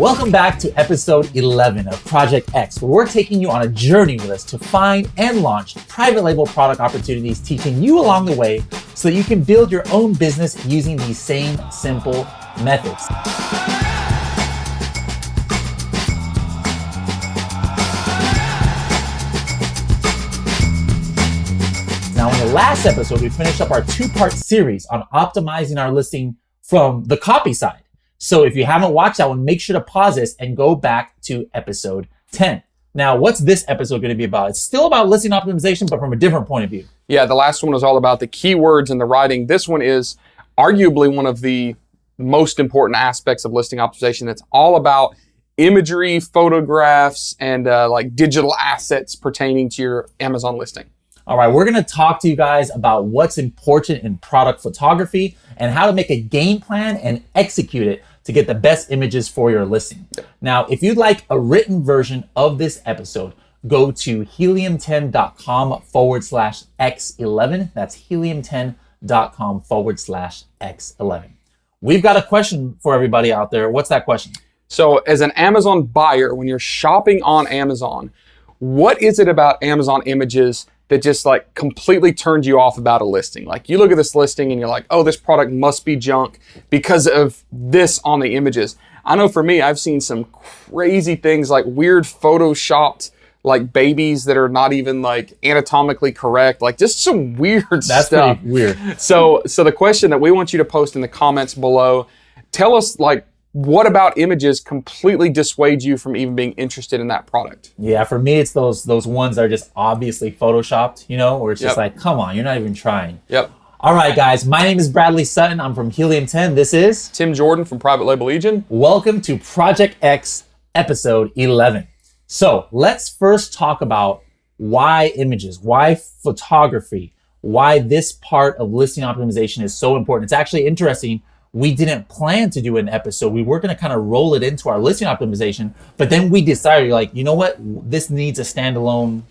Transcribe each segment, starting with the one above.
Welcome back to episode 11 of Project X, where we're taking you on a journey with us to find and launch private label product opportunities, teaching you along the way so that you can build your own business using these same simple methods. Now, in the last episode, we finished up our two-part series on optimizing our listing from the copy side. So if you haven't watched that one, make sure to pause this and go back to episode 10. Now, what's this episode going to be about? It's still about listing optimization, but from a different point of view. Yeah, the last one was all about the keywords and the writing. This one is arguably one of the most important aspects of listing optimization. It's all about imagery, photographs, and like digital assets pertaining to your Amazon listing. All right, we're going to talk to you guys about what's important in product photography and how to make a game plan and execute it to get the best images for your listing. Now, if you'd like a written version of this episode, go to helium10.com/X11. That's helium10.com/X11. We've got a question for everybody out there. What's that question? So as an Amazon buyer, when you're shopping on Amazon, what is it about Amazon images that just like completely turned you off about a listing? Like you look at this listing and you're like, oh, this product must be junk because of this on the images. I know for me, I've seen some crazy things like weird photoshopped like babies that are not even like anatomically correct, like just some weird stuff. That's pretty weird. So the question that we want you to post in the comments below, tell us like, what about images completely dissuade you from even being interested in that product? Yeah, for me, it's those ones that are just obviously photoshopped, you know, where it's just like, come on, you're not even trying. Yep. All right, guys, my name is Bradley Sutton. I'm from Helium 10. This is Tim Jordan from Private Label Legion. Welcome to Project X, episode 11. So let's first talk about why images, why photography, why this part of listing optimization is so important. It's actually interesting. We didn't plan to do an episode. We were going to kind of roll it into our listing optimization, but then we decided, like, you know what? This needs a standalone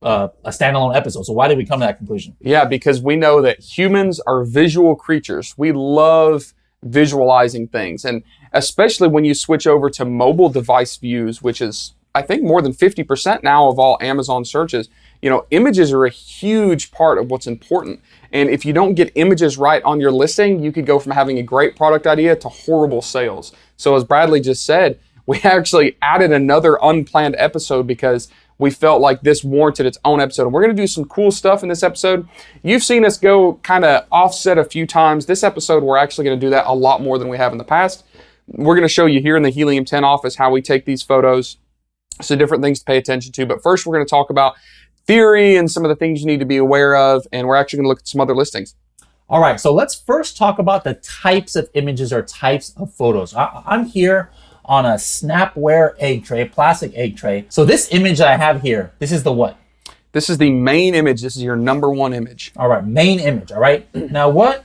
episode. So why did we come to that conclusion? Yeah, because we know that humans are visual creatures. We love visualizing things. And especially when you switch over to mobile device views, which is, I think, more than 50% now of all Amazon searches, you know, images are a huge part of what's important. And if you don't get images right on your listing, you could go from having a great product idea to horrible sales. So as Bradley just said, we actually added another unplanned episode because we felt like this warranted its own episode. And we're going to do some cool stuff in this episode. You've seen us go kind of offset a few times. This episode, we're actually going to do that a lot more than we have in the past. We're going to show you here in the Helium 10 office how we take these photos. So different things to pay attention to. But first, we're going to talk about theory and some of the things you need to be aware of, and we're actually going to look at some other listings. All right, so let's first talk about the types of images or types of photos. I'm here on a Snapware egg tray, plastic egg tray. So this image that I have here, this is the what? This is the main image. This is your number one image. All right, main image, all right? Now what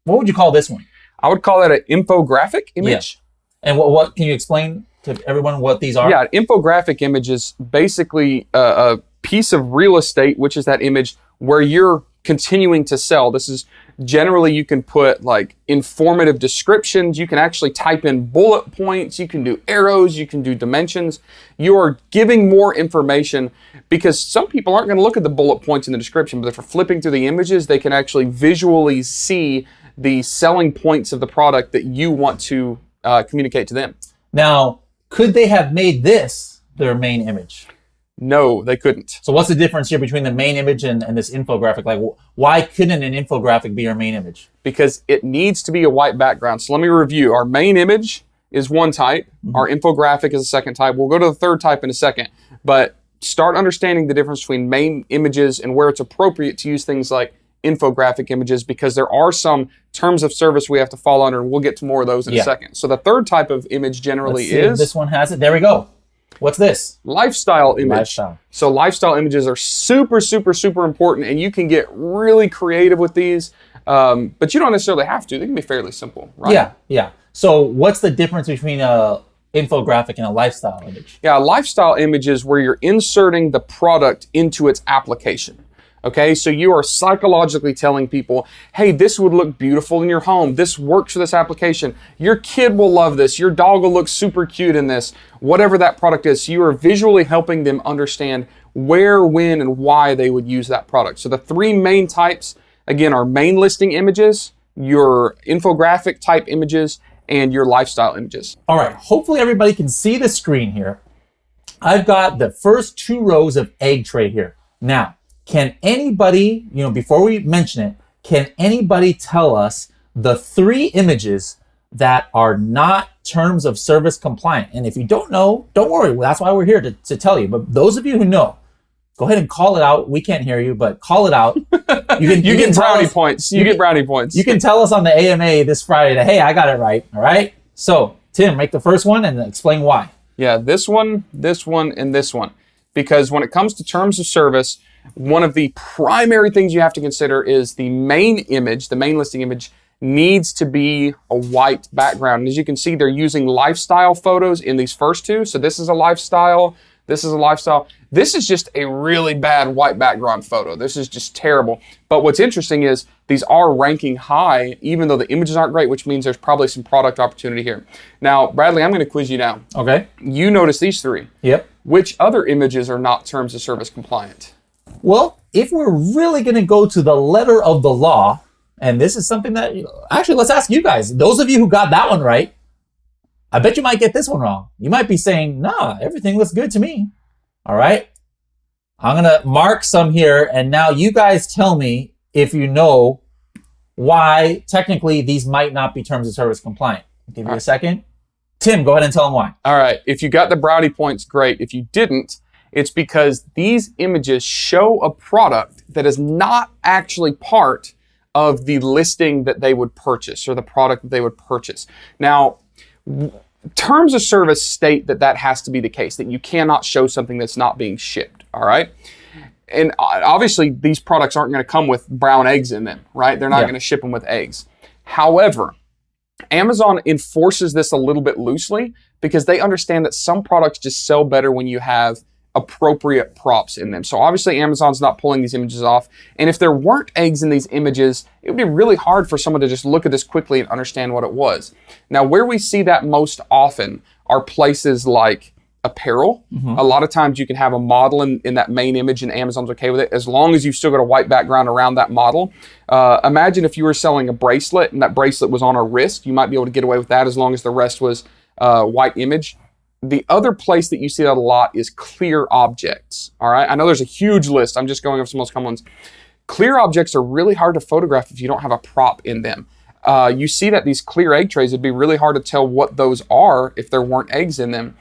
would you call this one? I would call that an infographic image. Yeah. And what can you explain to everyone what these are? Yeah, an infographic image is basically a piece of real estate, which is that image where you're continuing to sell. This is generally, you can put like informative descriptions. You can actually type in bullet points. You can do arrows. You can do dimensions. You are giving more information because some people aren't going to look at the bullet points in the description, but if they're flipping through the images, they can actually visually see the selling points of the product that you want to communicate to them. Now, could they have made this their main image? No, they couldn't. So what's the difference here between the main image and this infographic? Like, why couldn't an infographic be your main image? Because it needs to be a white background. So let me review. Our main image is one type. Mm-hmm. Our infographic is a second type. We'll go to the third type in a second. But start understanding the difference between main images and where it's appropriate to use things like infographic images, because there are some terms of service we have to fall under, and we'll get to more of those in a second. So the third type of image generally is... This one has it. There we go. What's this? Lifestyle image. Lifestyle. So lifestyle images are super, super, super important, and you can get really creative with these, but you don't necessarily have to. They can be fairly simple, right? Yeah. So what's the difference between a infographic and a lifestyle image? Yeah, a lifestyle image is where you're inserting the product into its application. Okay, so you are psychologically telling people, hey, this would look beautiful in your home. This works for this application. Your kid will love this. Your dog will look super cute in this. Whatever that product is, so you are visually helping them understand where, when, and why they would use that product. So the three main types, again, are main listing images, your infographic type images, and your lifestyle images. All right, hopefully everybody can see the screen here. I've got the first 2 rows of egg tray here. Now, can anybody, before we mention it, can anybody tell us the 3 images that are not terms of service compliant? And if you don't know, don't worry. That's why we're here to tell you. But those of you who know, go ahead and call it out. We can't hear you, but call it out. You get brownie points. You get brownie points. You can tell us on the AMA this Friday that, hey, I got it right. All right. So, Tim, make the first one and explain why. Yeah, this one, and this one. Because when it comes to terms of service, one of the primary things you have to consider is the main image, the main listing image, needs to be a white background. And as you can see, they're using lifestyle photos in these first 2. So this is a lifestyle. This is a lifestyle. This is just a really bad white background photo. This is just terrible. But what's interesting is these are ranking high, even though the images aren't great, which means there's probably some product opportunity here. Now, Bradley, I'm going to quiz you now. Okay. You notice these 3. Yep. Which other images are not terms of service compliant? Well, if we're really going to go to the letter of the law, and this is something that, actually, let's ask you guys. Those of you who got that one right, I bet you might get this one wrong. You might be saying, nah, everything looks good to me. All right. I'm going to mark some here, and now you guys tell me if you know why technically these might not be terms of service compliant. I'll give you a second. Tim, go ahead and tell them why. All right. If you got the brownie points, great. If you didn't, it's because these images show a product that is not actually part of the listing that they would purchase or the product that they would purchase. Now, terms of service state that has to be the case, that you cannot show something that's not being shipped, all right? And obviously, these products aren't going to come with brown eggs in them, right? They're not going to ship them with eggs. However, Amazon enforces this a little bit loosely because they understand that some products just sell better when you have appropriate props in them. So obviously Amazon's not pulling these images off. And if there weren't eggs in these images, it would be really hard for someone to just look at this quickly and understand what it was. Now, where we see that most often are places like apparel. A lot of times you can have a model in that main image and Amazon's okay with it, as long as you've still got a white background around that model. Imagine if you were selling a bracelet and that bracelet was on a wrist, you might be able to get away with that as long as the rest was white image. The other place that you see that a lot is clear objects, all right? I know there's a huge list. I'm just going over some most common ones. Clear objects are really hard to photograph if you don't have a prop in them. You see that these clear egg trays, it'd be really hard to tell what those are if there weren't eggs in them.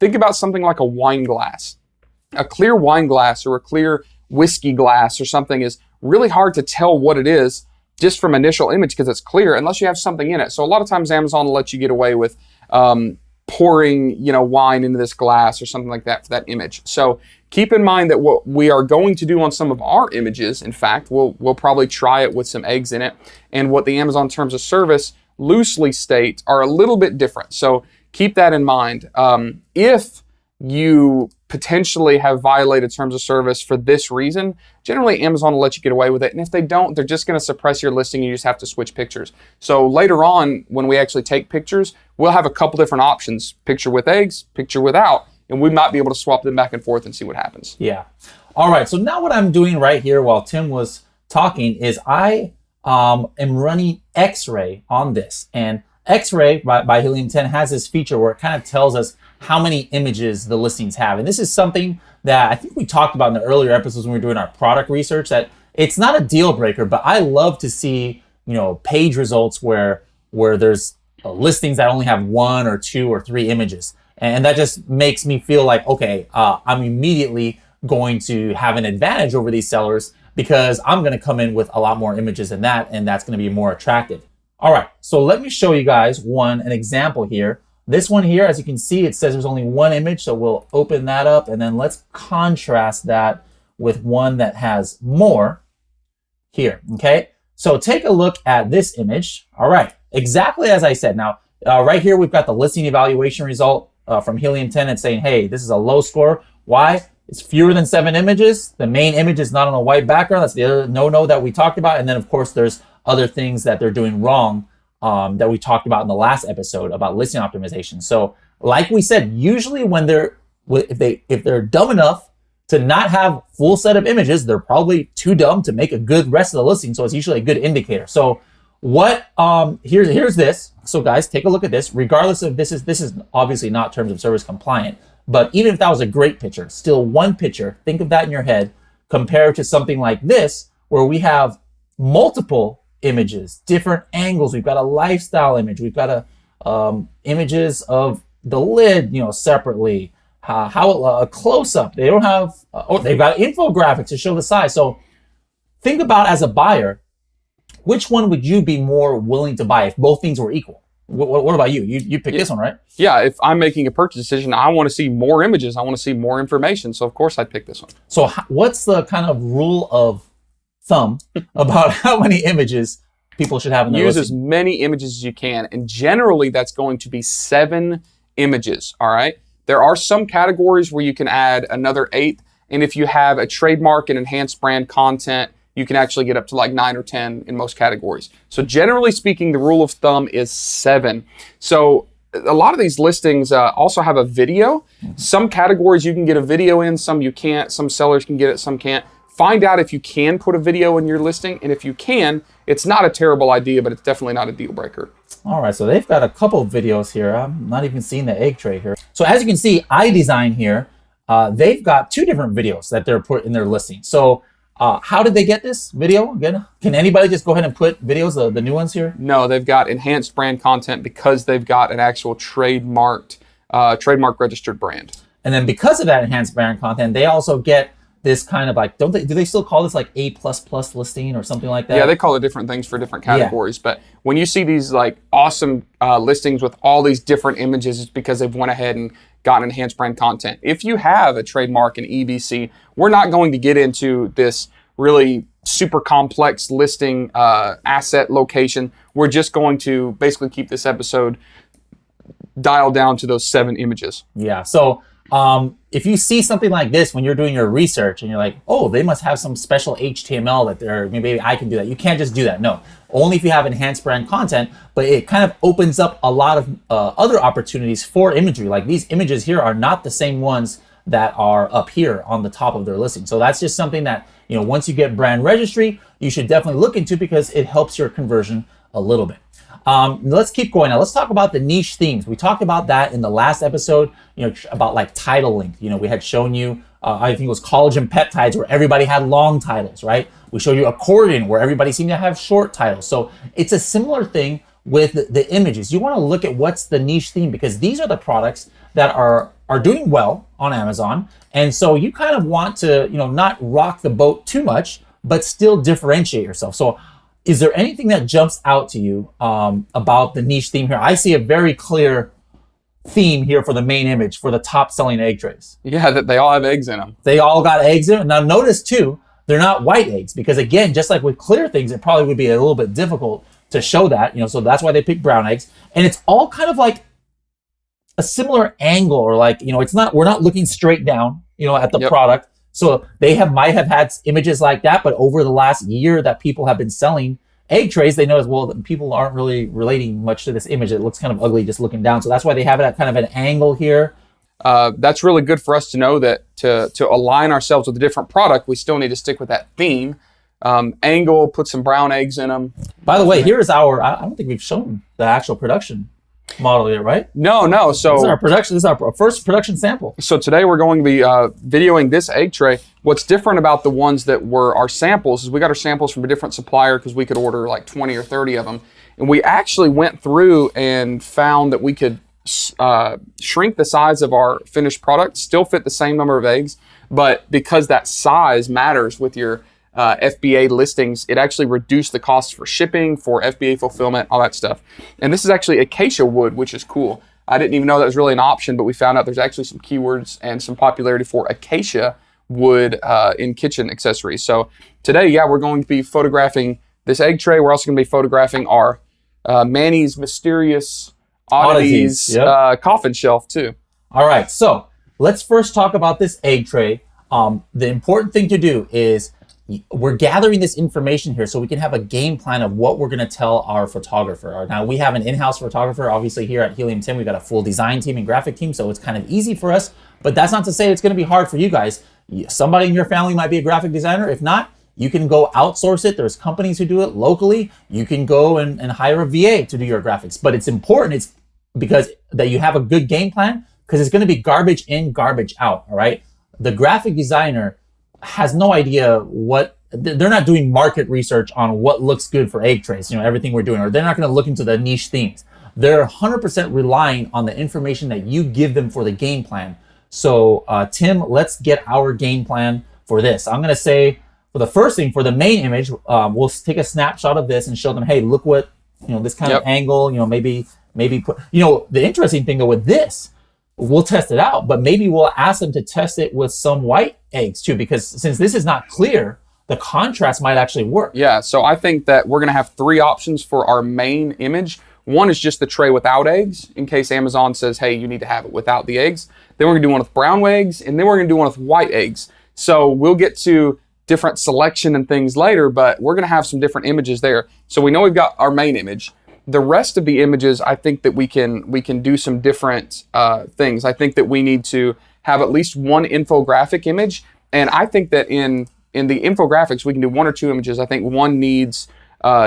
Think about something like a wine glass. A clear wine glass or a clear whiskey glass or something is really hard to tell what it is just from initial image because it's clear unless you have something in it. So a lot of times Amazon will let you get away with pouring, wine into this glass or something like that for that image. So keep in mind that what we are going to do on some of our images, in fact, we'll probably try it with some eggs in it. And what the Amazon terms of service loosely state are a little bit different. So keep that in mind. If you potentially have violated terms of service for this reason, generally Amazon will let you get away with it. And if they don't, they're just going to suppress your listing and you just have to switch pictures. So later on, when we actually take pictures, we'll have a couple different options, picture with eggs, picture without, and we might be able to swap them back and forth and see what happens. Yeah. All right. So now what I'm doing right here while Tim was talking is I am running X-Ray on this. And X-Ray by Helium 10 has this feature where it kind of tells us how many images the listings have. And this is something that I think we talked about in the earlier episodes when we were doing our product research, that it's not a deal breaker, but I love to see, page results where there's listings that only have 1 or 2 or 3 images. And that just makes me feel like, okay, I'm immediately going to have an advantage over these sellers because I'm going to come in with a lot more images than that, and that's going to be more attractive. All right, so let me show you guys an example here. This one here, as you can see, it says there's only 1 image, so we'll open that up, and then let's contrast that with one that has more here, okay? So take a look at this image. All right, exactly as I said. Now, right here, we've got the listing evaluation result from Helium 10 and saying, hey, this is a low score. Why? it's fewer than 7 images. The main image is not on a white background. That's the other no that we talked about. And then of course there's other things that they're doing wrong that we talked about in the last episode about listing optimization. So like we said, usually when if they're dumb enough to not have full set of images, they're probably too dumb to make a good rest of the listing. So it's usually a good indicator. So here's this. So guys, take a look at this. Regardless of this is obviously not terms of service compliant, but even if that was a great picture, still one picture, think of that in your head, compared to something like this, where we have multiple images, different angles. We've got a lifestyle image. We've got images of the lid, separately. A close-up. They don't have, they've got infographics to show the size. So think about, as a buyer, which one would you be more willing to buy if both things were equal? What about you? You pick this one, right? Yeah, if I'm making a purchase decision, I want to see more images. I want to see more information. So of course I'd pick this one. So what's the kind of rule of thumb about how many images people should have in their Use listing? as many images as you can. And generally that's going to be 7 images, all right? There are some categories where you can add another 8. And if you have a trademark and enhanced brand content, you can actually get up to like 9 or 10 in most categories. So generally speaking, the rule of thumb is 7. So a lot of these listings also have a video. Some categories you can get a video in, some you can't. Some sellers can get it, some can't. Find out if you can put a video in your listing. And if you can, it's not a terrible idea, but it's definitely not a deal breaker. All right, so they've got a couple of videos here. I'm not even seeing the egg tray here. So as you can see, iDesign here, they've got 2 different videos that they're put in their listing. So how did they get this video? Again, can anybody just go ahead and put videos, the new ones here? No, they've got enhanced brand content because they've got an actual trademark registered brand. And then because of that enhanced brand content, they also get this kind of like, do they still call this like A++ listing or something like that? Yeah, they call it different things for different categories. Yeah. But when you see these like awesome listings with all these different images, it's because they've went ahead and gotten enhanced brand content. If you have a trademark in EBC, we're not going to get into this really super complex listing asset location. We're just going to basically keep this episode dialed down to those 7 images. Yeah, so if you see something like this when you're doing your research and you're like, oh, they must have some special HTML that maybe I can do that. You can't just do that. No, only if you have enhanced brand content, but it kind of opens up a lot of other opportunities for imagery. Like these images here are not the same ones that are up here on the top of their listing. So that's just something that, once you get brand registry, you should definitely look into because it helps your conversion a little bit. Let's keep going now. Let's talk about the niche themes. We talked about that in the last episode, about like title length. We had shown you, I think it was collagen peptides where everybody had long titles, right? We showed you accordion where everybody seemed to have short titles. So it's a similar thing with the images. You want to look at what's the niche theme because these are the products that are doing well on Amazon. And so you kind of want to, not rock the boat too much, but still differentiate yourself. So is there anything that jumps out to you about the niche theme here? I see a very clear theme here for the main image for the top selling egg trays. Yeah, that they all have eggs in them. They all got eggs in them. Now notice too, they're not white eggs because again, just like with clear things, it probably would be a little bit difficult to show that, so that's why they pick brown eggs. And it's all kind of like a similar angle or like, we're not looking straight down, at the product. So they might have had images like that, but over the last year that people have been selling egg trays, they notice, well, people aren't really relating much to this image. It looks kind of ugly just looking down. So that's why they have it at kind of an angle here. That's really good for us to know that to align ourselves with a different product, we still need to stick with that theme. Angle, put some brown eggs in them. By the way, here's I don't think we've shown the actual production model yet, right? No. So this is our production. This is our first production sample. So today we're going to be videoing this egg tray. What's different about the ones that were our samples is we got our samples from a different supplier because we could order like 20 or 30 of them. And we actually went through and found that we could shrink the size of our finished product, still fit the same number of eggs, but because that size matters with your FBA listings, it actually reduced the costs for shipping, for FBA fulfillment, all that stuff. And this is actually acacia wood, which is cool. I didn't even know that was really an option, but we found out there's actually some keywords and some popularity for acacia wood in kitchen accessories. So today, we're going to be photographing this egg tray. We're also going to be photographing our Manny's Mysterious Oddities coffin shelf too. All right, so let's first talk about this egg tray. The important thing to do is we're gathering this information here so we can have a game plan of what we're going to tell our photographer. Now, we have an in-house photographer. Obviously, here at Helium 10, we've got a full design team and graphic team, so it's kind of easy for us. But that's not to say it's going to be hard for you guys. Somebody in your family might be a graphic designer. If not, you can go outsource it. There's companies who do it locally. You can go and hire a VA to do your graphics. But it's important, it's because that you have a good game plan, because it's going to be garbage in, garbage out, all right? The graphic designer has no idea they're not doing market research on what looks good for egg trays, everything we're doing, or they're not going to look into the niche themes. They're 100% relying on the information that you give them for the game plan. So Tim, let's get our game plan for this. I'm going to say for the first thing, for the main image, we'll take a snapshot of this and show them, hey, look what, this kind of angle, maybe put, the interesting thing though with this, we'll test it out, but maybe we'll ask them to test it with some white eggs too, because since this is not clear, the contrast might actually work. Yeah, so I think that we're gonna have 3 options for our main image. One is just the tray without eggs, in case Amazon says, hey, you need to have it without the eggs. Then we're gonna do one with brown eggs, and then we're gonna do one with white eggs. So we'll get to different selection and things later, but we're gonna have some different images there. So we know we've got our main image. The rest of the images, I think that we can do some different things. I think that we need to have at least one infographic image, and I think that in the infographics we can do 1 or 2 images. I think one needs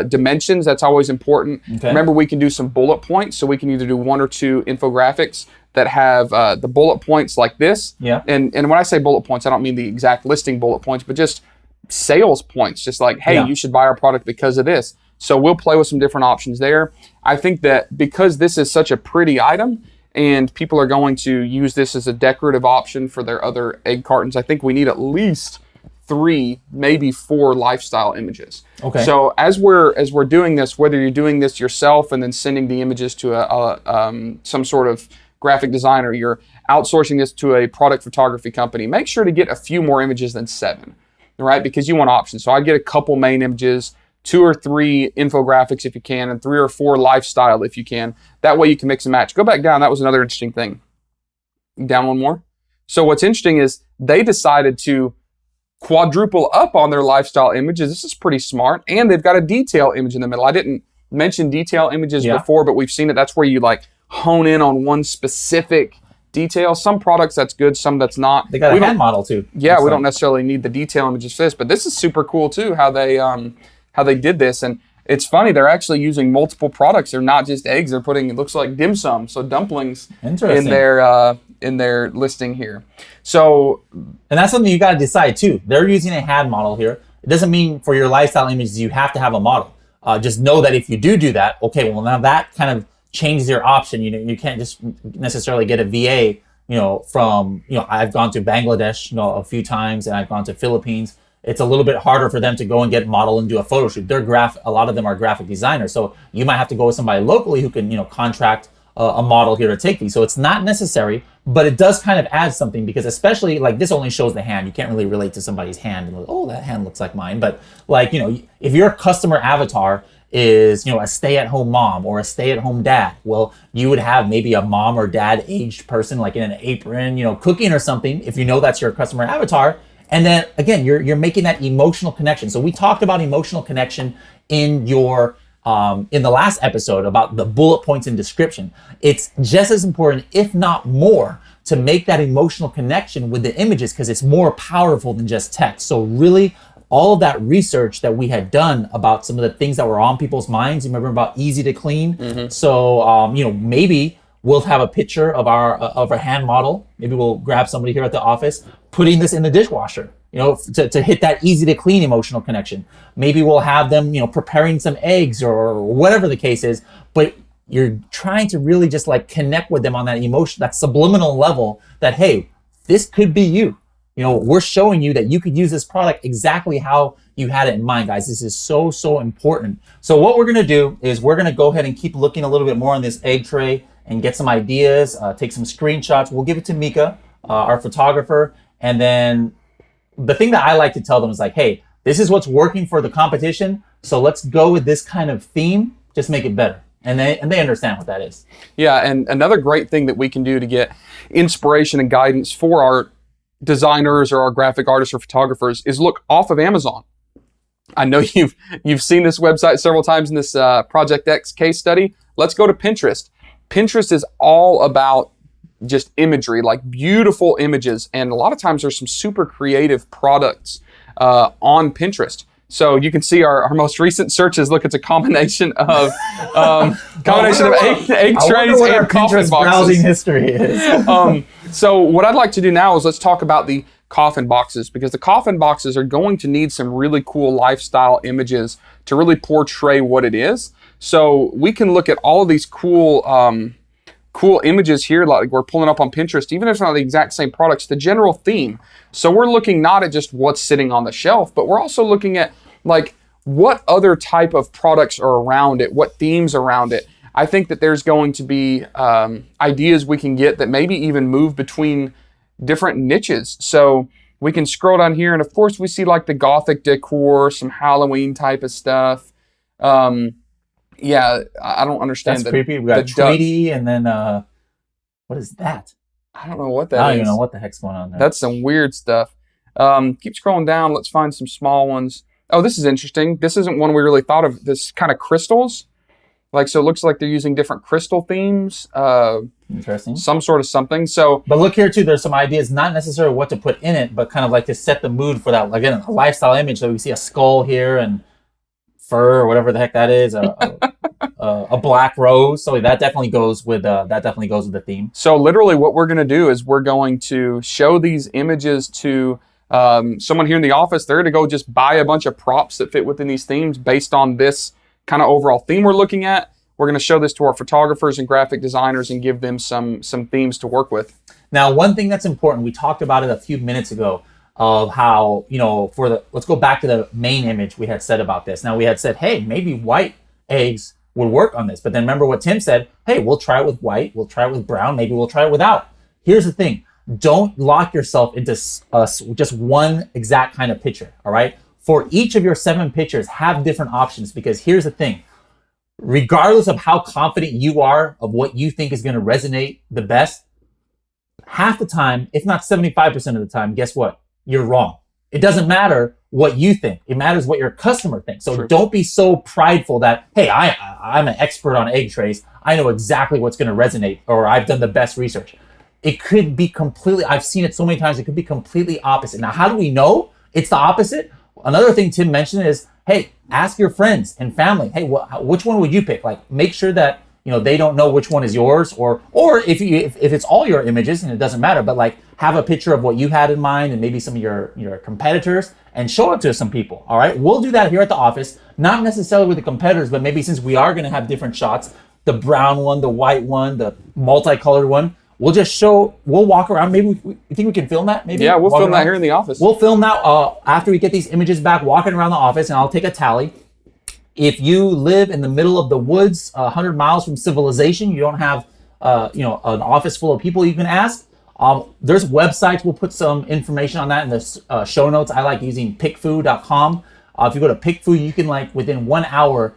dimensions. That's always important. Okay. Remember, we can do some bullet points, so we can either do 1 or 2 infographics that have the bullet points like this. Yeah. And when I say bullet points, I don't mean the exact listing bullet points, but just sales points, just like, hey, you should buy our product because of this. So we'll play with some different options there. I think that because this is such a pretty item and people are going to use this as a decorative option for their other egg cartons, I think we need at least 3, maybe 4 lifestyle images. Okay. So as we're doing this, whether you're doing this yourself and then sending the images to some sort of graphic designer, you're outsourcing this to a product photography company, make sure to get a few more images than 7, right? Because you want options. So I'd get a couple main images, 2 or 3 infographics if you can, and 3 or 4 lifestyle if you can. That way you can mix and match. Go back down. That was another interesting thing. Down one more. So what's interesting is they decided to quadruple up on their lifestyle images. This is pretty smart. And they've got a detail image in the middle. I didn't mention detail images before, but we've seen it. That's where you like hone in on one specific detail. Some products that's good, some that's not. They got a hand model too. Yeah, we don't necessarily need the detail images for this, but this is super cool too, how they did this. And it's funny, they're actually using multiple products. They're not just eggs. They're putting, it looks like dim sum, so dumplings in their listing here. So, and that's something you got to decide too. They're using a hand model here. It doesn't mean for your lifestyle images you have to have a model. Just know that if you do that, okay, well now that kind of changes your option. You can't just necessarily get a VA. From I've gone to Bangladesh, a few times, and I've gone to Philippines. It's a little bit harder for them to go and get model and do a photo shoot. A lot of them are graphic designers, so you might have to go with somebody locally who can contract a model here to take these. So it's not necessary, but it does kind of add something, because especially like this only shows the hand. You can't really relate to somebody's hand and oh, that hand looks like mine. But like if your customer avatar is a stay-at-home mom or a stay-at-home dad, well, you would have maybe a mom or dad aged person like in an apron, cooking or something, if that's your customer avatar. And then again, you're making that emotional connection. So we talked about emotional connection in the last episode about the bullet points and description. It's just as important, if not more, to make that emotional connection with the images, because it's more powerful than just text. So really, all of that research that we had done about some of the things that were on people's minds, you remember about easy to clean? Mm-hmm. So, maybe we'll have a picture of our hand model. Maybe we'll grab somebody here at the office, putting this in the dishwasher, to hit that easy to clean emotional connection. Maybe we'll have them, preparing some eggs or whatever the case is, but you're trying to really just like connect with them on that emotion, that subliminal level that, hey, this could be you. We're showing you that you could use this product exactly how you had it in mind, guys. This is so, so important. So what we're going to do is we're going to go ahead and keep looking a little bit more on this egg tray and get some ideas, take some screenshots. We'll give it to Mika, our photographer. And then the thing that I like to tell them is like, hey, this is what's working for the competition. So let's go with this kind of theme, just make it better. And they understand what that is. Yeah, and another great thing that we can do to get inspiration and guidance for our designers or our graphic artists or photographers is look off of Amazon. I know you've seen this website several times in this Project X case study. Let's go to Pinterest. Pinterest is all about just imagery, like beautiful images. And a lot of times there's some super creative products on Pinterest. So you can see our most recent searches. Look, it's a combination of egg trays and coffin boxes. Browsing history is. So what I'd like to do now is let's talk about the coffin boxes, because the coffin boxes are going to need some really cool lifestyle images to really portray what it is. So we can look at all of these cool images here, like we're pulling up on Pinterest, even if it's not the exact same products, the general theme. So we're looking not at just what's sitting on the shelf, but we're also looking at like what other type of products are around it, what themes around it. I think that there's going to be ideas we can get that maybe even move between different niches. So we can scroll down here, and of course we see like the Gothic decor, some Halloween type of stuff. Yeah, I don't understand. That's creepy. We got Tweety, and then what is that? I don't know what that is. I don't even know what the heck's going on there. That's some weird stuff. Keep scrolling down. Let's find some small ones. Oh, this is interesting. This isn't one we really thought of. This kind of crystals. Like, so it looks like they're using different crystal themes. Interesting. Some sort of something. So, but look here too. There's some ideas, not necessarily what to put in it, but kind of like to set the mood for that. Again, a lifestyle image. So we see a skull here and fur or whatever the heck that is. A black rose. So that definitely goes with the theme. So literally, what we're going to do is we're going to show these images to someone here in the office. They're going to go just buy a bunch of props that fit within these themes based on this kind of overall theme we're looking at. We're going to show this to our photographers and graphic designers and give them some themes to work with. Now, one thing that's important, we talked about it a few minutes ago, of how, let's go back to the main image we had said about this. Now, we had said, hey, maybe white eggs would work on this. But then remember what Tim said, hey, we'll try it with white, we'll try it with brown, maybe we'll try it without. Here's the thing. Don't lock yourself into just one exact kind of picture, all right? For each of your 7 pictures, have different options, because here's the thing. Regardless of how confident you are of what you think is going to resonate the best, half the time, if not 75% of the time, guess what? You're wrong. It doesn't matter what you think. It matters what your customer thinks. So Don't be so prideful that, hey, I'm an expert on egg trays. I know exactly what's going to resonate, or I've done the best research. It could be completely, I've seen it so many times, it could be completely opposite. Now, how do we know it's the opposite? Another thing Tim mentioned is, hey, ask your friends and family, hey, which one would you pick? Like, make sure that, they don't know which one is yours, or if it's all your images and it doesn't matter, but like have a picture of what you had in mind and maybe some of your competitors, and show it to some people. All right, we'll do that here at the office, not necessarily with the competitors, but maybe since we are going to have different shots, the brown one, the white one, the multicolored one. We'll walk around. Maybe you think we can film that? Maybe. Yeah, we'll film that here in the office. We'll film that after we get these images back, walking around the office, and I'll take a tally. If you live in the middle of the woods, 100 miles from civilization, you don't have, an office full of people you can ask. There's websites. We'll put some information on that in the show notes. I like using pickfood.com. If you go to Pickfood, you can within 1 hour,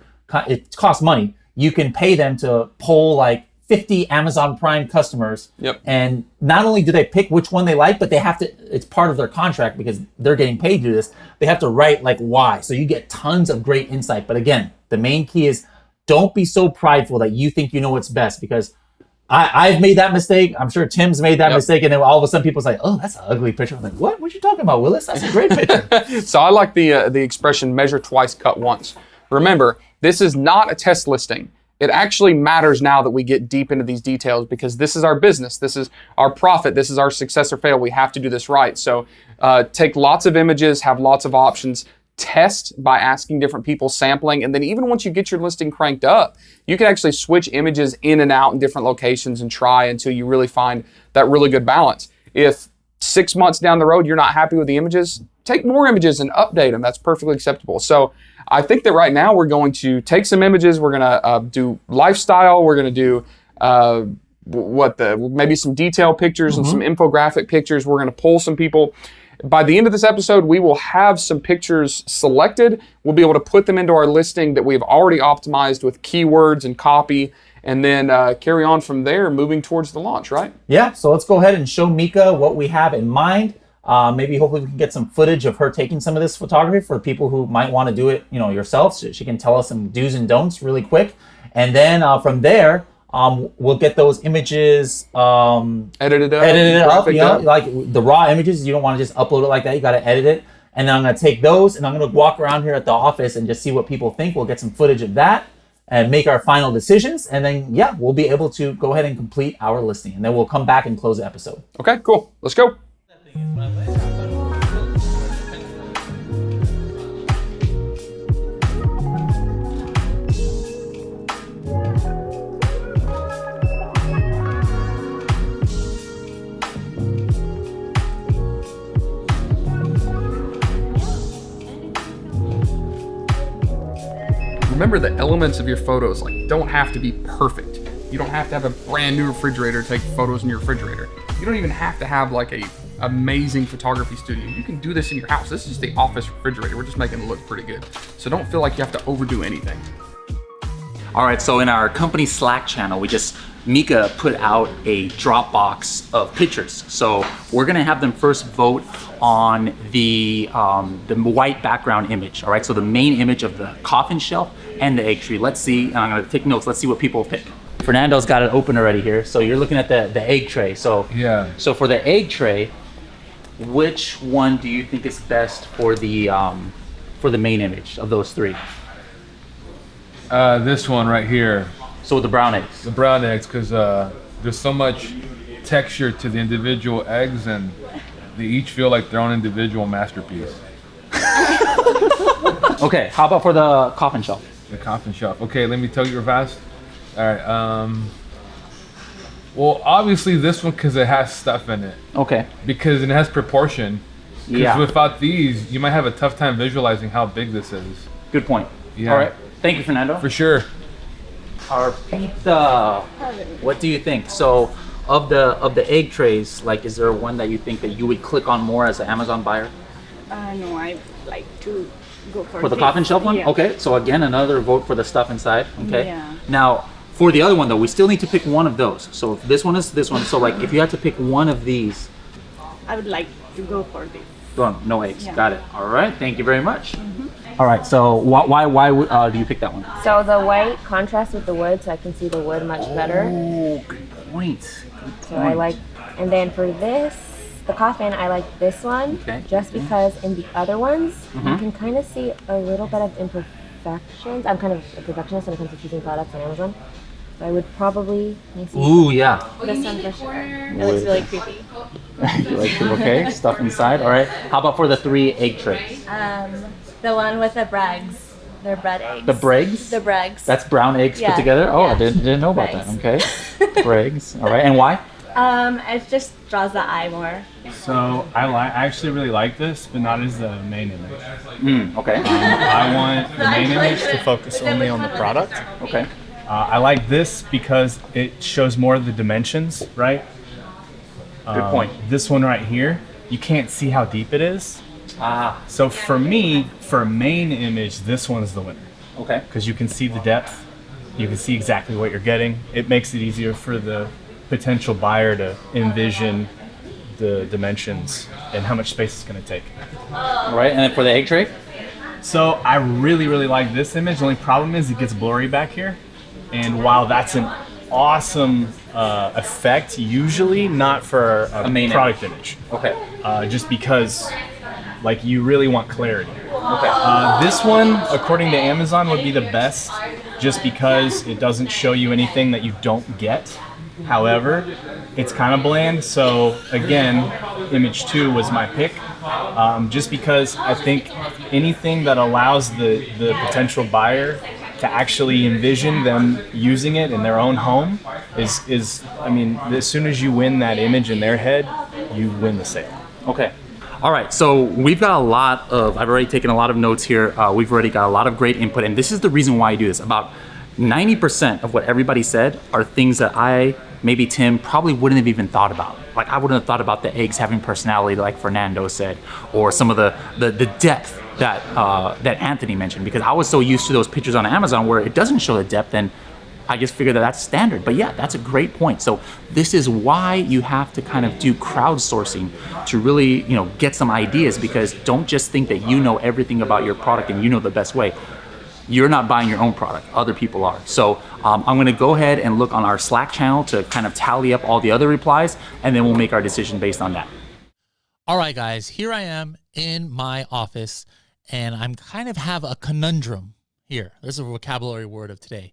it costs money. You can pay them to poll 50 Amazon Prime customers. Yep. And not only do they pick which one they like, but they have to, it's part of their contract because they're getting paid to do this. They have to write why. So you get tons of great insight. But again, the main key is don't be so prideful that you think you know what's best, because I've made that mistake. I'm sure Tim's made that mistake. And then all of a sudden people say, oh, that's an ugly picture. I'm like, what are you talking about, Willis? That's a great picture. So I like the expression measure twice, cut once. Remember, this is not a test listing. It actually matters now that we get deep into these details, because this is our business. This is our profit. This is our success or fail. We have to do this right. So take lots of images, have lots of options, test by asking different people, sampling. And then even once you get your listing cranked up, you can actually switch images in and out in different locations and try until you really find that really good balance. If 6 months down the road, you're not happy with the images, take more images and update them. That's perfectly acceptable. So I think that right now we're going to take some images. We're going to do lifestyle. We're going to do maybe some detail pictures and some infographic pictures. We're going to pull some people. By the end of this episode, we will have some pictures selected. We'll be able to put them into our listing that we've already optimized with keywords and copy, and then carry on from there, moving towards the launch, right? Yeah, so let's go ahead and show Mika what we have in mind. Maybe hopefully we can get some footage of her taking some of this photography for people who might want to do it, yourself. So she can tell us some do's and don'ts really quick. And then from there, we'll get those images edited up. Like the raw images, you don't want to just upload it like that. You got to edit it. And then I'm going to take those and I'm going to walk around here at the office and just see what people think. We'll get some footage of that and make our final decisions. And then, we'll be able to go ahead and complete our listing. And then we'll come back and close the episode. Okay, cool. Let's go. Remember, the elements of your photos don't have to be perfect. You don't have to have a brand new refrigerator to take photos in your refrigerator. You don't even have to have a amazing photography studio. You can do this in your house. This is the office refrigerator. We're just making it look pretty good. So don't feel like you have to overdo anything. All right, so in our company Slack channel, Mika put out a Dropbox of pictures. So we're gonna have them first vote on the white background image. All right, so the main image of the coffin shelf and the egg tree. Let's see, and I'm gonna take notes. Let's see what people pick. Fernando's got it open already here. So you're looking at the egg tray. So yeah. So for the egg tray, which one do you think is best for the main image of those three? This one right here. So with the brown eggs. The brown eggs, because there's so much texture to the individual eggs, and they each feel like their own individual masterpiece. Okay, how about for the coffin shelf? The coffin shelf. Okay, let me tell you real fast. All right. Well, obviously this one because it has stuff in it. Okay. Because it has proportion. Yeah. Because without these, you might have a tough time visualizing how big this is. Good point. Yeah. All right. Thank you, Fernando. For sure. Arpita, what do you think? So, of the egg trays, is there one that you think that you would click on more as an Amazon buyer? No, I like to go for the this. coffin shelf one? Yeah. Okay. So again, another vote for the stuff inside. Okay. Yeah. Now, for the other one though, we still need to pick one of those. So if this one is this one. So if you had to pick one of these, I would like to go for this. no eggs. Yeah. Got it. All right. Thank you very much. All right. So why do you pick that one? So the white contrasts with the wood, so I can see the wood much better. Oh, good point. So I like, and then for this, the coffin, I like this one, Okay. just because in the other ones, Mm-hmm. you can kind of see a little bit of imperfections. I'm kind of a perfectionist when it comes to choosing products on Amazon. So I would probably, let me see. Ooh, yeah. This one for sure. It looks really creepy. You like it? Okay. Stuff inside. All right. How about for the 3 egg trays? The one with the brags. They're bread eggs. The Braggs? The brags. That's brown eggs put Yeah, together? Oh, I yeah. didn't know about that. Braggs. Okay. Braggs. All right. And why? It just draws the eye more. So I actually really like this, but not as the main image. Okay. I want the main image to focus only on the product. Okay. I like this because it shows more of the dimensions, right? Good point. This one right here, you can't see how deep it is. Ah. So for me, for a main image, this one's the winner Okay. because you can see the depth, you can see exactly what you're getting. It makes it easier for the potential buyer to envision the dimensions and how much space it's going to take. All right. And then for the egg tray? So I really, really like this image. The only problem is it gets blurry back here. And while that's an awesome effect, usually not for a main product image. Okay. Just because you really want clarity. Okay. This one, according to Amazon, would be the best just because it doesn't show you anything that you don't get. However, it's kind of bland. So again, image 2 was my pick. Just because I think anything that allows the potential buyer to actually envision them using it in their own home is I mean, as soon as you win that image in their head, you win the sale. Okay. All right, so we've got I've already taken a lot of notes here. We've already got a lot of great input, and this is the reason why I do this. About 90% of what everybody said are things that maybe Tim, probably wouldn't have even thought about. I wouldn't have thought about the eggs having personality like Fernando said, or some of the depth that Anthony mentioned, because I was so used to those pictures on Amazon where it doesn't show the depth, and I just figured that that's standard. But yeah, that's a great point. So this is why you have to kind of do crowdsourcing to really, get some ideas, because don't just think that you know everything about your product and you know the best way. You're not buying your own product, other people are. So I'm gonna go ahead and look on our Slack channel to kind of tally up all the other replies, and then we'll make our decision based on that. All right, guys, here I am in my office, and I'm kind of have a conundrum here. There's a vocabulary word of today.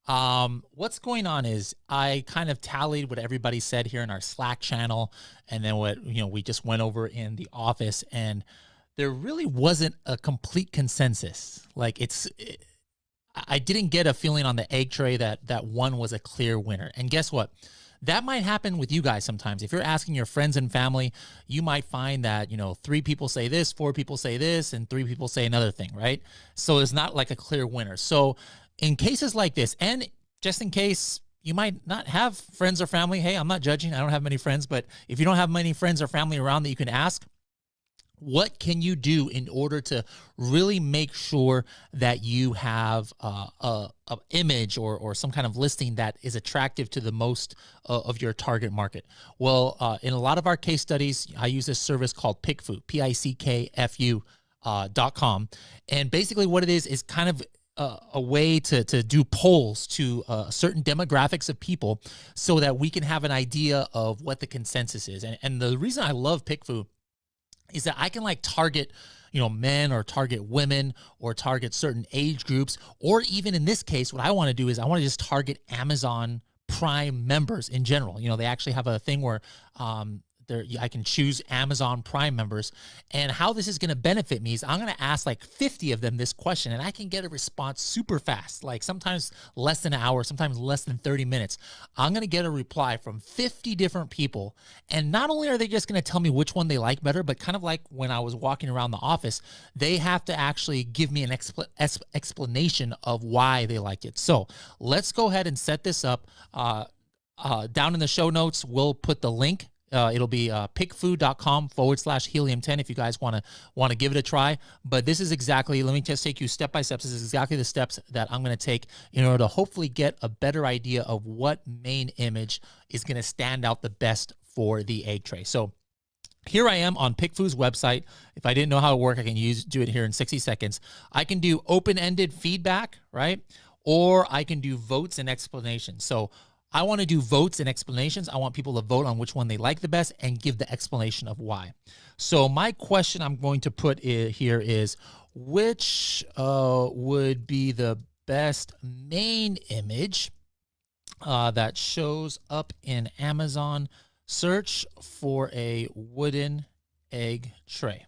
What's going on is I kind of tallied what everybody said here in our Slack channel, and then what we just went over in the office, and there really wasn't a complete consensus. Like I didn't get a feeling on the egg tray that one was a clear winner. And guess what? That might happen with you guys sometimes. If you're asking your friends and family, you might find that, 3 people say this, 4 people say this, and 3 people say another thing, right? So it's not like a clear winner. So in cases like this, and just in case you might not have friends or family, hey, I'm not judging. I don't have many friends, but if you don't have many friends or family around that you can ask, what can you do in order to really make sure that you have a image or some kind of listing that is attractive to the most of your target market? Well, in a lot of our case studies, I use this service called PickFu, PICKFU.com. And basically what it is kind of a way to do polls to certain demographics of people so that we can have an idea of what the consensus is. And the reason I love PickFu is that I can target, men, or target women, or target certain age groups, or even in this case, what I want to do is I want to just target Amazon Prime members in general. They actually have a thing where I can choose Amazon Prime members, and how this is going to benefit me is I'm going to ask 50 of them this question, and I can get a response super fast, sometimes less than an hour, sometimes less than 30 minutes. I'm going to get a reply from 50 different people, and not only are they just going to tell me which one they like better, but kind of like when I was walking around the office, they have to actually give me an explanation of why they like it. So let's go ahead and set this up. Down in the show notes, we'll put the link. It'll be pickfu.com/helium10 if you guys want to give it a try. But this is exactly, let me just take you step by step. This is exactly the steps that I'm going to take in order to hopefully get a better idea of what main image is going to stand out the best for the egg tray. So here I am on PickFu's website. If I didn't know how to work, I can do it here in 60 seconds. I can do open-ended feedback, right? Or I can do votes and explanations. So I want to do votes and explanations. I want people to vote on which one they like the best and give the explanation of why. So my question I'm going to put here is, which would be the best main image that shows up in Amazon search for a wooden egg tray?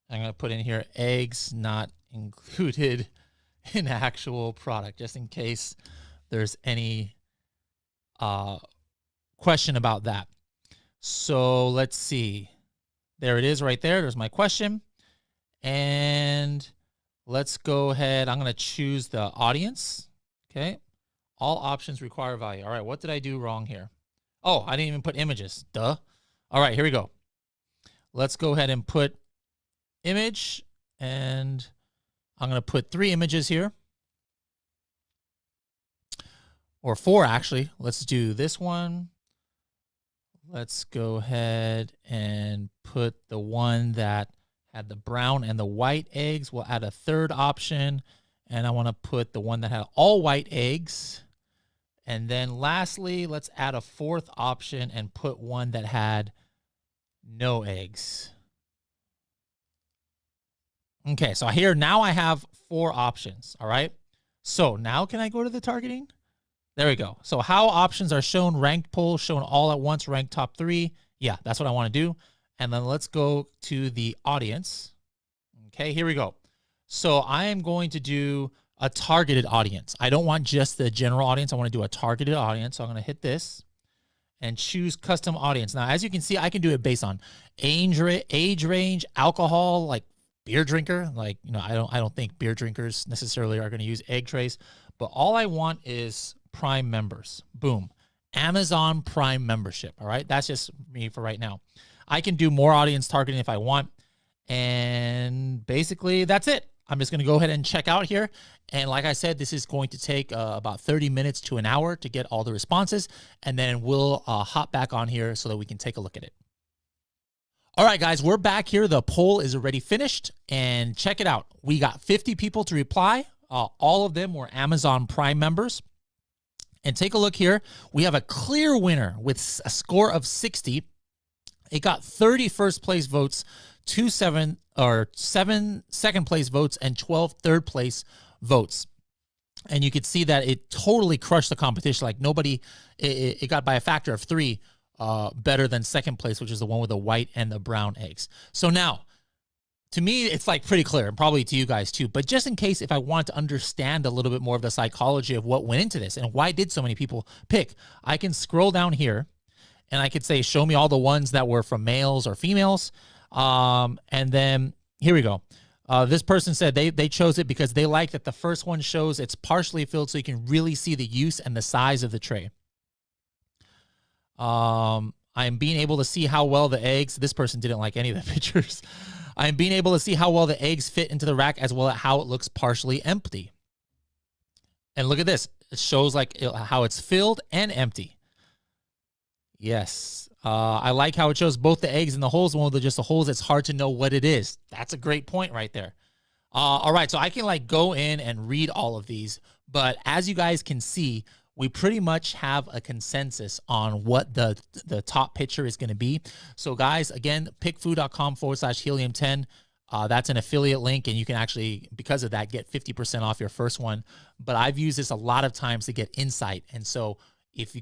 I'm going to put in here eggs not included in actual product, just in case there's any question about that. So let's see. There it is right there. There's my question. And let's go ahead. I'm going to choose the audience. Okay. All options require value. All right. What did I do wrong here? Oh, I didn't even put images. Duh. All right. Here we go. Let's go ahead and put image. And I'm going to put 3 images here. Or 4, actually. Let's do this one. Let's go ahead and put the one that had the brown and the white eggs. We'll add a 3rd option. And I want to put the one that had all white eggs. And then lastly, let's add a 4th option and put one that had no eggs. Okay, so here now I have 4 options. All right. So now can I go to the targeting? There we go. So how options are shown, ranked polls, shown all at once, ranked top 3. Yeah, that's what I want to do. And then let's go to the audience. Okay, here we go. So I am going to do a targeted audience. I don't want just the general audience. I want to do a targeted audience. So I'm going to hit this and choose custom audience. Now, as you can see, I can do it based on age range, alcohol, like beer drinker. Like, I don't think beer drinkers necessarily are going to use egg trays, but all I want is Prime members. Boom. Amazon Prime membership. All right. That's just me for right now. I can do more audience targeting if I want. And basically that's it. I'm just going to go ahead and check out here. And like I said, this is going to take about 30 minutes to an hour to get all the responses. And then we'll hop back on here so that we can take a look at it. All right, guys, we're back here. The poll is already finished. And check it out. We got 50 people to reply. All of them were Amazon Prime members. And take a look here. We have a clear winner with a score of 60. It got 30 first place votes, 7 second place votes, and 12 third place votes. And you could see that it totally crushed the competition. Like nobody, it got by a factor of 3 better than second place, which is the one with the white and the brown eggs. So now, to me, it's like pretty clear, and probably to you guys too. But just in case, if I want to understand a little bit more of the psychology of what went into this and why did so many people pick, I can scroll down here and I could say, show me all the ones that were from males or females. And then here we go. This person said they chose it because they like that the first one shows it's partially filled so you can really see the use and the size of the tray. I'm being able to see how well the eggs, this person didn't like any of the pictures. I'm being able to see how well the eggs fit into the rack as well as how it looks partially empty. And look at this. It shows like how it's filled and empty. Yes. I like how it shows both the eggs and the holes. One with just the holes, it's hard to know what it is. That's a great point right there. All right, so I can like go in and read all of these. But as you guys can see, we pretty much have a consensus on what the top picture is going to be. So guys, again, pickfood.com/helium10. That's an affiliate link, and you can actually, because of that, get 50% off your first one. But I've used this a lot of times to get insight. And so if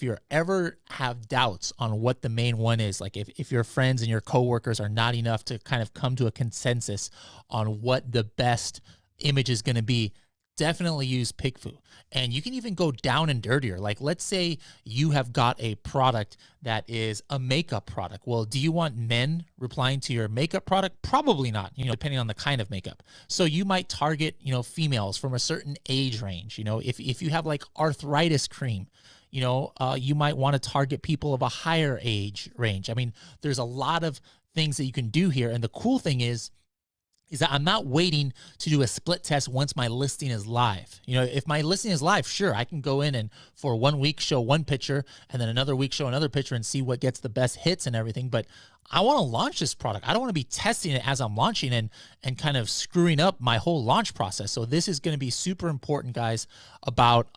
you ever have doubts on what the main one is, like if your friends and your coworkers are not enough to kind of come to a consensus on what the best image is going to be, definitely use PickFu. And you can even go down and dirtier. Like let's say you have got a product that is a makeup product. Well, do you want men replying to your makeup product? Probably not, depending on the kind of makeup. So you might target, females from a certain age range. If you have like arthritis cream, you might want to target people of a higher age range. I mean, there's a lot of things that you can do here. And the cool thing is that I'm not waiting to do a split test once my listing is live. If my listing is live, sure, I can go in and for 1 week show one picture and then another week show another picture and see what gets the best hits and everything. But I want to launch this product. I don't want to be testing it as I'm launching and kind of screwing up my whole launch process. So this is going to be super important, guys, about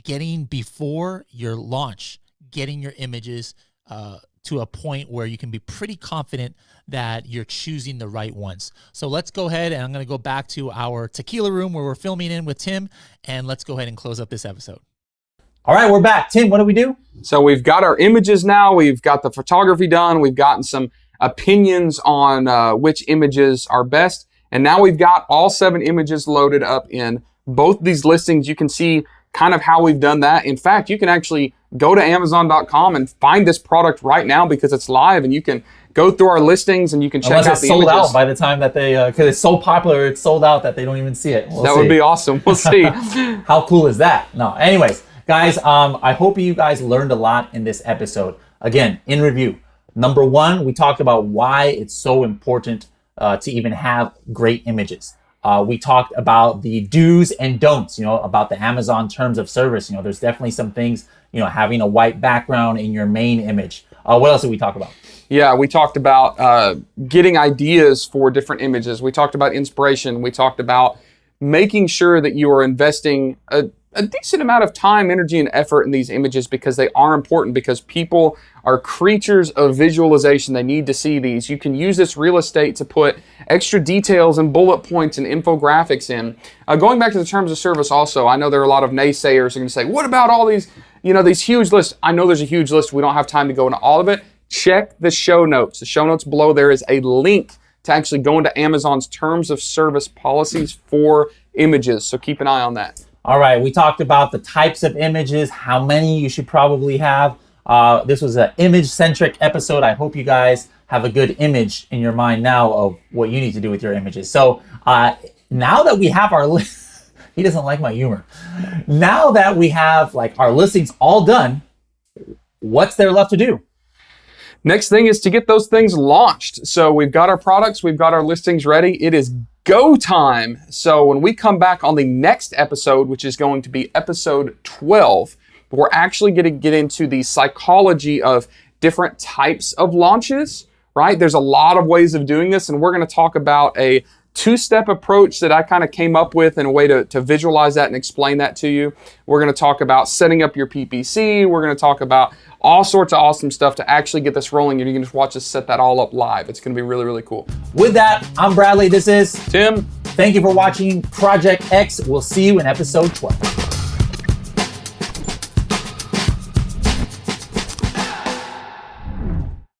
getting before your launch, getting your images to a point where you can be pretty confident that you're choosing the right ones. So let's go ahead, and I'm going to go back to our tequila room where we're filming in with Tim, and let's go ahead and close up this episode. All right, we're back. Tim, what do we do? So we've got our images now. We've got the photography done. We've gotten some opinions on which images are best. And now we've got all 7 images loaded up in both these listings. You can see kind of how we've done that. In fact, you can actually go to Amazon.com and find this product right now because it's live, and you can go through our listings and you can check out the images. Unless it's sold out by the time that they, because it's so popular, it's sold out that they don't even see it. That would be awesome. We'll see. How cool is that? No, anyways, guys, I hope you guys learned a lot in this episode. Again, in review, number 1, we talked about why it's so important to even have great images. We talked about the do's and don'ts, about the Amazon terms of service. There's definitely some things, having a white background in your main image. What else did we talk about? Yeah, we talked about getting ideas for different images. We talked about inspiration. We talked about making sure that you are investing a decent amount of time, energy, and effort in these images because they are important, because people are creatures of visualization. They need to see these. You can use this real estate to put extra details and bullet points and infographics in. Going back to the terms of service also, I know there are a lot of naysayers who are going to say, what about all these, these huge lists? I know there's a huge list. We don't have time to go into all of it. Check the show notes. The show notes below there is a link to actually go into Amazon's terms of service policies for images. So keep an eye on that. All right, we talked about the types of images, how many you should probably have. This was an image-centric episode. I hope you guys have a good image in your mind now of what you need to do with your images. So now that we have our list, he doesn't like my humor. Now that we have our listings all done, what's there left to do? Next thing is to get those things launched. So we've got our products, we've got our listings ready. It is go time. So when we come back on the next episode, which is going to be episode 12, we're actually going to get into the psychology of different types of launches, right? There's a lot of ways of doing this, and we're going to talk about a two-step approach that I kind of came up with in a way to visualize that and explain that to you. We're going to talk about setting up your PPC. We're going to talk about all sorts of awesome stuff to actually get this rolling, and you can just watch us set that all up live. It's going to be really, really cool. With that, I'm Bradley. This is Tim. Thank you for watching Project X. We'll see you in episode 12.